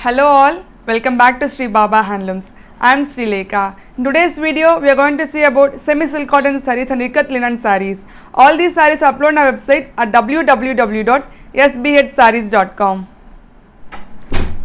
Hello all, welcome back to Sri Baba Handlooms. I am Sri Lekha. In today's video, we are going to see about semi-silk cotton sarees and ikat linen sarees. All these sarees are uploaded on our website at www.sbhsarees.com.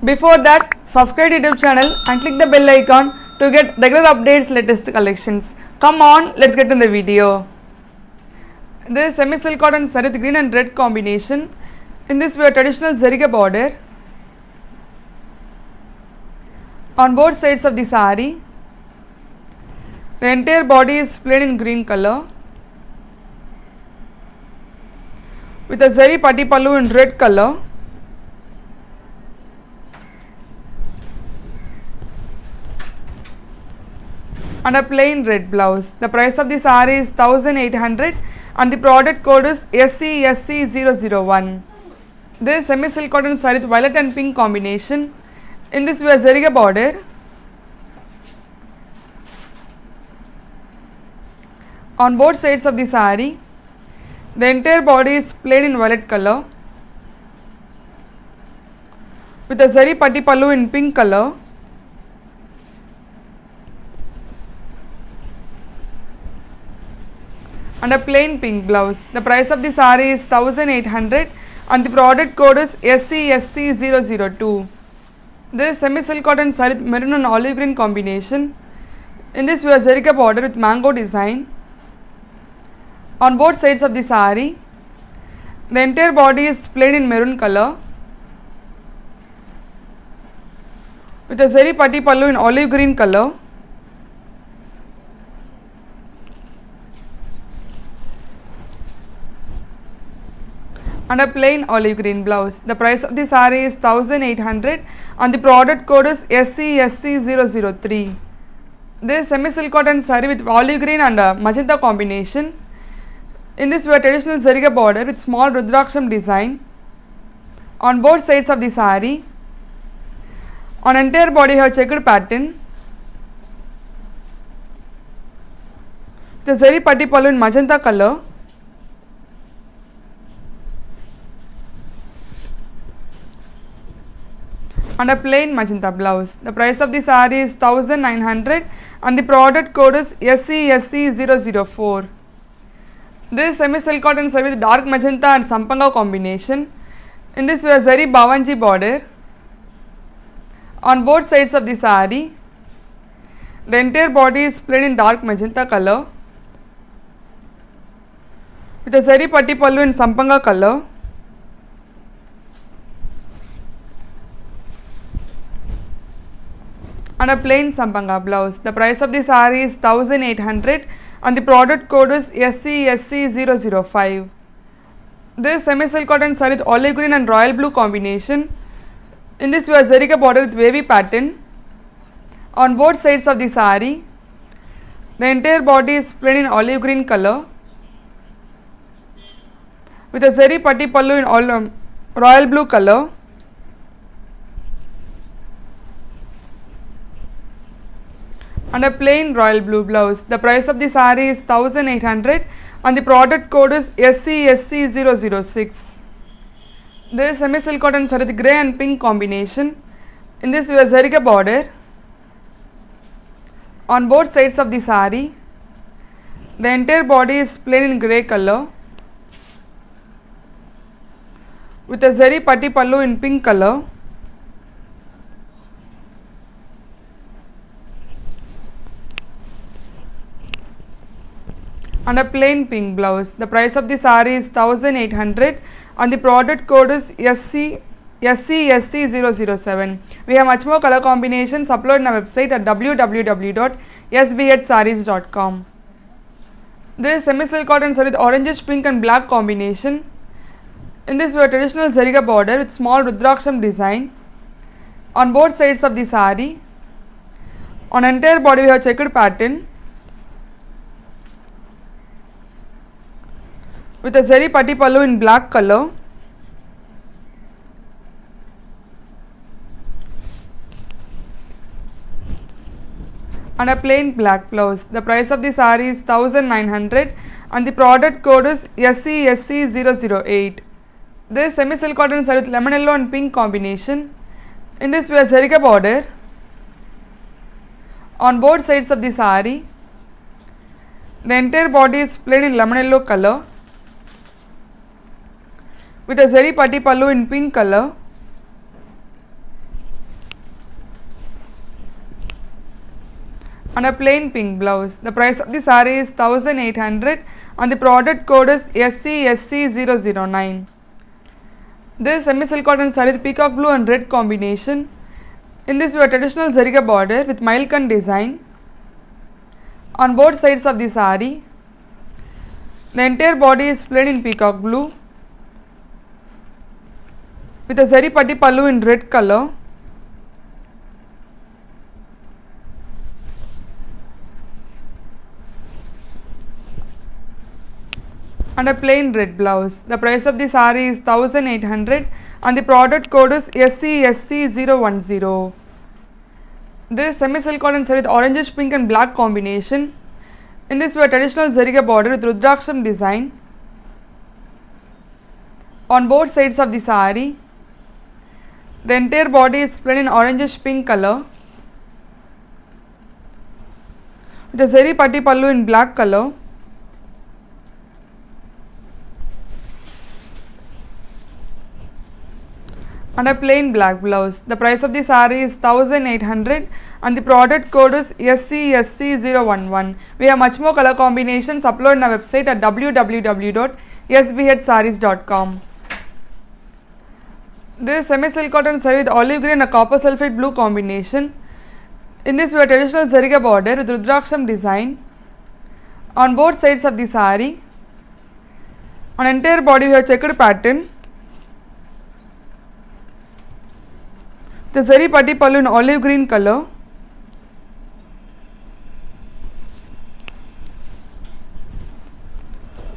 Before that, subscribe to YouTube channel and click the bell icon to get regular updates, latest collections. Come on, let's get in the video. This is semi-silk cotton saree with green and red combination. In this, we have traditional zarige border on both sides of the saree. The entire body is plain in green color with a zari patti pallu in red color. And a plain red blouse. The price of the saree is 1800 and the product code is SCSC001. This is semi-silk cotton saree with violet and pink combination. In this, we have zarige border on both sides of the saree. The entire body is plain in violet color with a zari patti pallu in pink color. And a plain pink blouse. The price of the saree is 1800 and the product code is SCSC002. This is semi-silk cotton saree with maroon and olive green combination. In this, we have zarige border with mango design on both sides of the saree. The entire body is plain in maroon color with a zari patti pallu in olive green color. And a plain olive green blouse. The price of the saree is 1800 and the product code is SCSC003. This is semi-silk cotton saree with olive green and magenta combination. In this, we have traditional zarige border with small rudraksham design on both sides of the saree. On entire body, we have checkered pattern. The zari patti pallu in magenta color. And a plain magenta blouse. The price of the saree is 1900 and the product code is SCSC004. This is semi-silk cotton saree with dark magenta and sampanga combination. In this, we have zari bawanji border on both sides of the saree. The entire body is plain in dark magenta color with a zari patti pallu in sampanga color. And a plain sampanga blouse. The price of the saree is 1800 and the product code is SCSC005. This is semi-silk cotton saree with olive green and royal blue combination. In this, we have zarige border with wavy pattern on both sides of the saree. The entire body is plain in olive green color with a zari patti pallu in royal blue color. And a plain royal blue blouse. The price of the saree is 1800 and the product code is SCSC006. This is semi-silk cotton saree with grey and pink combination. In this, we have zarige border on both sides of the saree. The entire body is plain in grey color with a zari patti pallu in pink color. And a plain pink blouse. The price of the saree is 1800 and the product code is SCSC007. We have much more color combinations uploaded on our website at www.sbhsarees.com. This is semi-silk cotton saree with orangish pink and black combination. In this, we have traditional zarige border with small rudraksham design on both sides of the saree. On entire body, we have checkered pattern with a zari patti pallu in black color. And a plain black blouse. The price of the saree is 1900 and the product code is SCSC008. This is semi-silk cotton saree with lemon yellow and pink combination. In this we have Zariga border on both sides of the saree. The entire body is plain in lemon yellow color with a zari patti pallu in pink color. And a plain pink blouse. The price of the saree is 1800 and the product code is SCSC009. This is semi-silk cotton saree with peacock blue and red combination. In this we have traditional Zariga border with Mailkan design on both sides of the saree. The entire body is plain in peacock blue with a zari patti pallu in red color. And a plain red blouse. The price of the saree is 1800 and the product code is SCSC010. This semi-silk cotton saree with orangish pink and black combination. In this we have traditional Zariga border with Rudraksham design on both sides of the saree. The entire body is plain in orangish pink color with a zari patti pallu in black color. And a plain black blouse. The price of the saree is 1800 and the product code is SCSC011. We have much more color combinations uploaded on our website at www.sbhsarees.com. This is semi-silk cotton saree with olive green and a copper sulphate blue combination. In this we have traditional Zariga border with Rudraksham design on both sides of the saree. On entire body we have checkered pattern. The zari patti pallu in olive green color.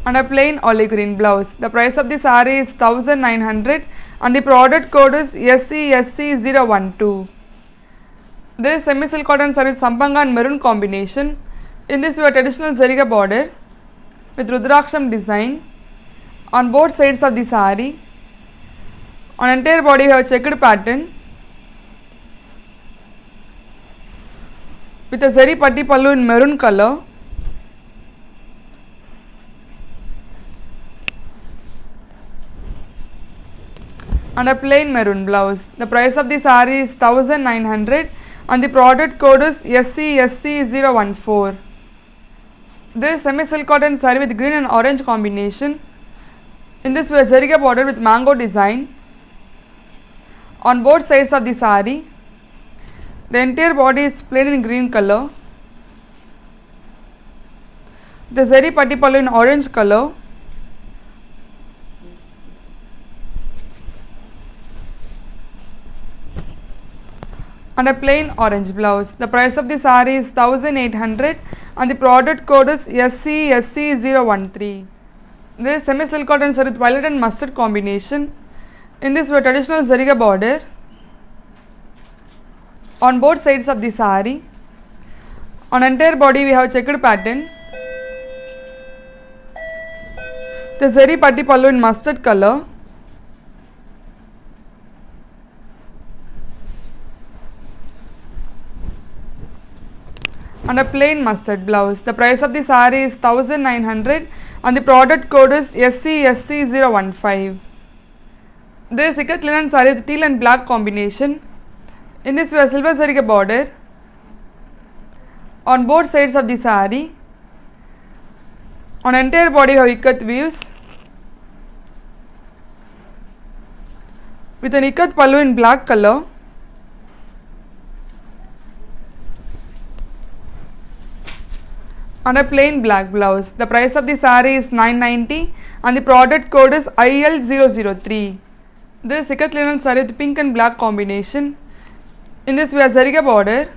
And a plain olive green blouse. The price of the saree is 1900 and the product code is SCSC012. This is semi-silk cotton saree with Sampanga and maroon combination. In this we have traditional Zariga border with Rudraksham design on both sides of the saree. On entire body we have checkered pattern with a zari patti pallu in maroon color. And a plain maroon blouse. The price of the saree is 1900 and the product code is SCSC014. This is semi-silk cotton saree with green and orange combination. In this we have Zariga border with mango design on both sides of the saree. The entire body is plain in green color. The zari patti pallu in orange color. And a plain orange blouse. The price of the saree is 1800 and the product code is SCSC013. This is semi-silk cotton saree with violet and mustard combination. In this we have traditional Zariga border on both sides of the saree. On entire body we have checkered pattern. The zari patti pallu in mustard color. And a plain mustard blouse. The price of the saree is 1900 and the product code is SCSC015. This is ikat linen saree with teal and black combination. In this we have silver Zariga border on both sides of the saree. On entire body we have ikat weaves with an ikat pallu in black color. And a plain black blouse. The price of the saree is 990 and the product code is IL003. This is ikat linen saree with pink and black combination. In this we have Zariga border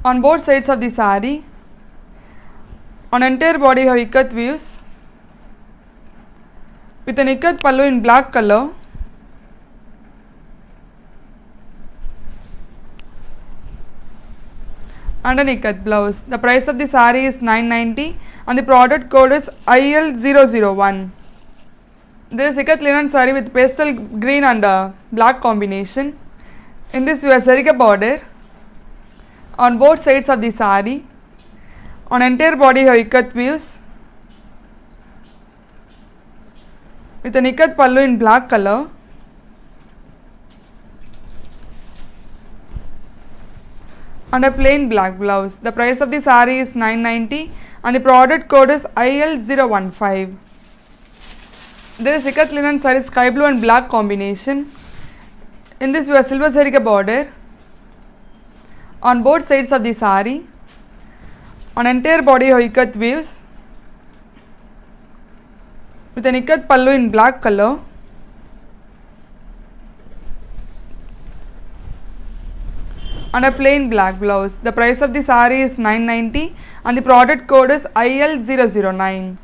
on both sides of the saree. On entire body we have ikat weaves with an ikat pallu in black color. And an ikat blouse. The price of the saree is 990 and the product code is IL001. This ikat linen saree with pastel green and black combination. In this we have sarika border on both sides of the saree. On entire body you have ikat views with an ikat pallu in black color. And a plain black blouse. The price of the saree is 990 and the product code is IL015. This ikat linen saree sky blue and black combination. In this we have silver sarika border on both sides of the saree. On entire body you have ikat weaves with an ikat pallu in black color. And a plain black blouse. The price of the saree is 990 and the product code is IL009.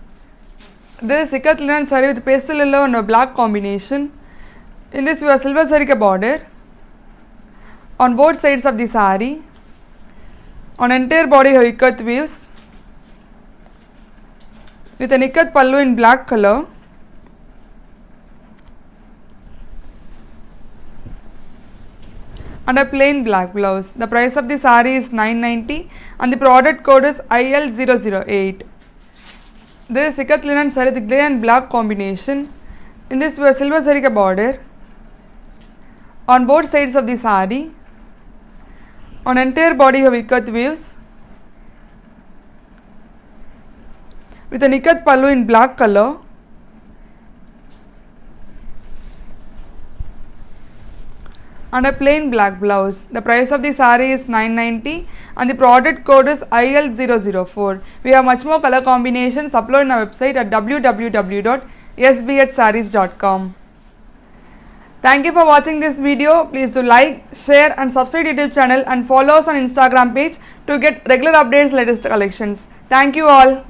This ikat linen saree with pastel yellow and a black combination. In this we have silver sarika border on both sides of the saree. On entire body you have ikat weaves with an ikat pallu in black color. And a plain black blouse. The price of the saree is 990 and the product code is IL008. This ikat linen saree with grey and black combination. In this we have silver sarika border on both sides of the saree. On entire body you have ikat weaves with an ikat pallu in black color. And a plain black blouse. The price of the saree is 990 and the product code is IL004. We have much more color combinations uploaded on our website at www.sbhsarees.com. Thank you for watching this video. Please do like, share and subscribe to YouTube channel and follow us on Instagram page to get regular updates latest collections. Thank you all.